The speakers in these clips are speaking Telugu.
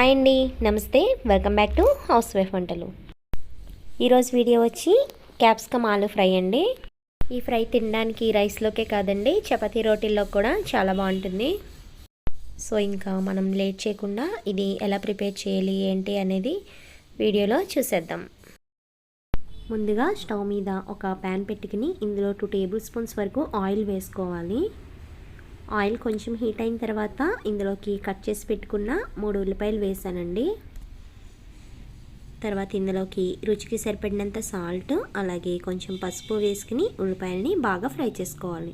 హాయ్ అండి, నమస్తే. Welcome back to house wife వంటలు. ఈరోజు వీడియో వచ్చి క్యాప్సికమ్ ఆలూ ఫ్రై అండి. ఈ ఫ్రై తినడానికి రైస్లోకే కాదండి, చపాతీ రోటీల్లో కూడా చాలా బాగుంటుంది. సో ఇంకా మనం లేట్ చేయకుండా ఇది ఎలా ప్రిపేర్ చేయాలి ఏంటి అనేది వీడియోలో చూసేద్దాం. ముందుగా స్టవ్ మీద ఒక ప్యాన్ పెట్టుకుని ఇందులో 2 టేబుల్ స్పూన్స్ వరకు ఆయిల్ వేసుకోవాలి. ఆయిల్ కొంచెం హీట్ అయిన తర్వాత ఇందులోకి కట్ చేసి పెట్టుకున్న 3 ఉల్లిపాయలు వేసానండి. తర్వాత ఇందులోకి రుచికి సరిపడినంత సాల్ట్, అలాగే కొంచెం పసుపు వేసుకుని ఉల్లిపాయలని బాగా ఫ్రై చేసుకోవాలి.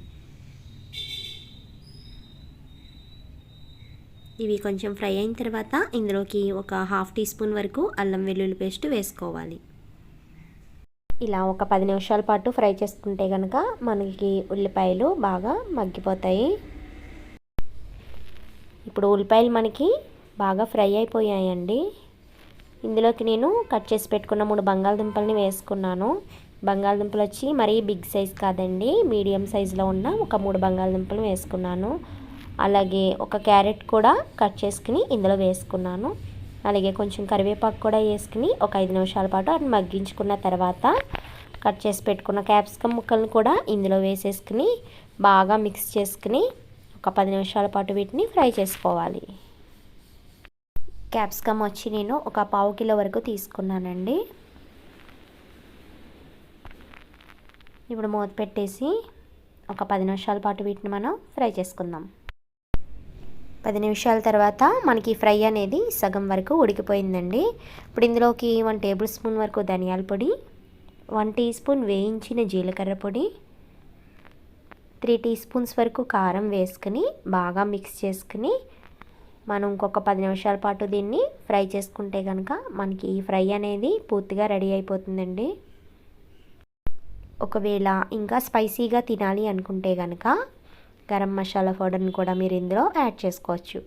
ఇవి కొంచెం ఫ్రై అయిన తర్వాత ఇందులోకి ఒక 1/2 టీ స్పూన్ వరకు అల్లం వెల్లుల్లి పేస్ట్ వేసుకోవాలి. ఇలా ఒక 10 నిమిషాల పాటు ఫ్రై చేసుకుంటే కనుక మనకి ఉల్లిపాయలు బాగా మగ్గిపోతాయి. ఇప్పుడు ఉల్లిపాయలు మనకి బాగా ఫ్రై అయిపోయాయండి. ఇందులోకి నేను కట్ చేసి పెట్టుకున్న 3 బంగాళదుంపల్ని వేసుకున్నాను. బంగాళదుంపలు వచ్చి మరీ బిగ్ సైజ్ కాదండి, మీడియం సైజులో ఉన్న ఒక 3 బంగాళదుంపలు వేసుకున్నాను. అలాగే ఒక క్యారెట్ కూడా కట్ చేసుకుని ఇందులో వేసుకున్నాను. అలాగే కొంచెం కరివేపాకు కూడా వేసుకుని ఒక 5 నిమిషాల పాటు అది మగ్గించుకున్న తర్వాత కట్ చేసి పెట్టుకున్న క్యాప్సికమ్ ముక్కలను కూడా ఇందులో వేసేసుకుని బాగా మిక్స్ చేసుకుని ఒక 10 నిమిషాల పాటు వీటిని ఫ్రై చేసుకోవాలి. క్యాప్సికమ్ వచ్చి నేను ఒక 1/2 కిలో వరకు తీసుకున్నానండి. ఇప్పుడు మూత పెట్టేసి ఒక 10 నిమిషాల పాటు వీటిని మనం ఫ్రై చేసుకుందాం. 10 నిమిషాల తర్వాత మనకి ఫ్రై అనేది సగం వరకు ఉడికిపోయిందండి. ఇప్పుడు ఇందులోకి 1 టేబుల్ స్పూన్ వరకు ధనియాల పొడి, 1 టీ స్పూన్ వేయించిన జీలకర్ర పొడి, 3 టీ స్పూన్స్ వరకు కారం వేసుకుని బాగా మిక్స్ చేసుకుని మనం ఇంకొక 10 నిమిషాల పాటు దీన్ని ఫ్రై చేసుకుంటే కనుక మనకి ఈ ఫ్రై అనేది పూర్తిగా రెడీ అయిపోతుందండి. ఒకవేళ ఇంకా స్పైసీగా తినాలి అనుకుంటే కనుక గరం మసాలా పౌడర్ని కూడా మీరు ఇందులో యాడ్ చేసుకోవచ్చు.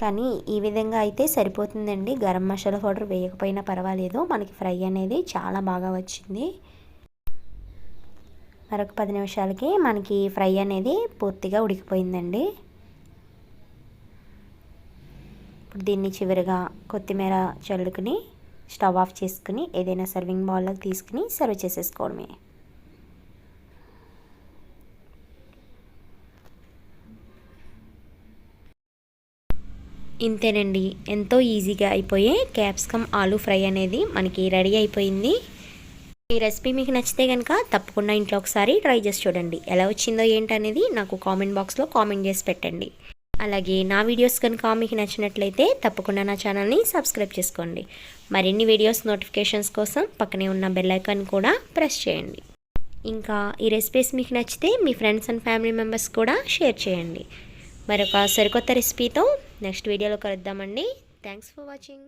కానీ ఈ విధంగా అయితే సరిపోతుందండి. గరం మసాలా పౌడర్ వేయకపోయినా పర్వాలేదు, మనకి ఫ్రై అనేది చాలా బాగా వచ్చింది. మరొక 10 నిమిషాలకి మనకి ఫ్రై అనేది పూర్తిగా ఉడికిపోయిందండి. ఇప్పుడు దీన్ని చివరిగా కొత్తిమీర చల్లుకుని స్టవ్ ఆఫ్ చేసుకుని ఏదైనా సర్వింగ్ బౌల్లోకి తీసుకుని సర్వ్ చేసేసుకోవడమే. ఇంతేనండి, ఎంతో ఈజీగా అయిపోయే క్యాప్సికమ్ ఆలూ ఫ్రై అనేది మనకి రెడీ అయిపోయింది. ఈ రెసిపీ మీకు నచ్చితే కనుక తప్పకుండా ఇంట్లో ఒకసారి ట్రై చేసి చూడండి. ఎలా వచ్చిందో ఏంటనేది నాకు కామెంట్ బాక్స్లో కామెంట్ చేసి పెట్టండి. అలాగే నా వీడియోస్ కనుక మీకు నచ్చినట్లయితే తప్పకుండా నా ఛానల్ని సబ్స్క్రైబ్ చేసుకోండి. మరిన్ని వీడియోస్ నోటిఫికేషన్స్ కోసం పక్కనే ఉన్న బెల్ ఐకాన్ కూడా ప్రెస్ చేయండి. ఇంకా ఈ రెసిపీస్ మీకు నచ్చితే మీ ఫ్రెండ్స్ అండ్ ఫ్యామిలీ మెంబర్స్ కూడా షేర్ చేయండి. మరొక సరికొత్త రెసిపీతో నెక్స్ట్ వీడియోలో కలుద్దామండి. Thanks for watching.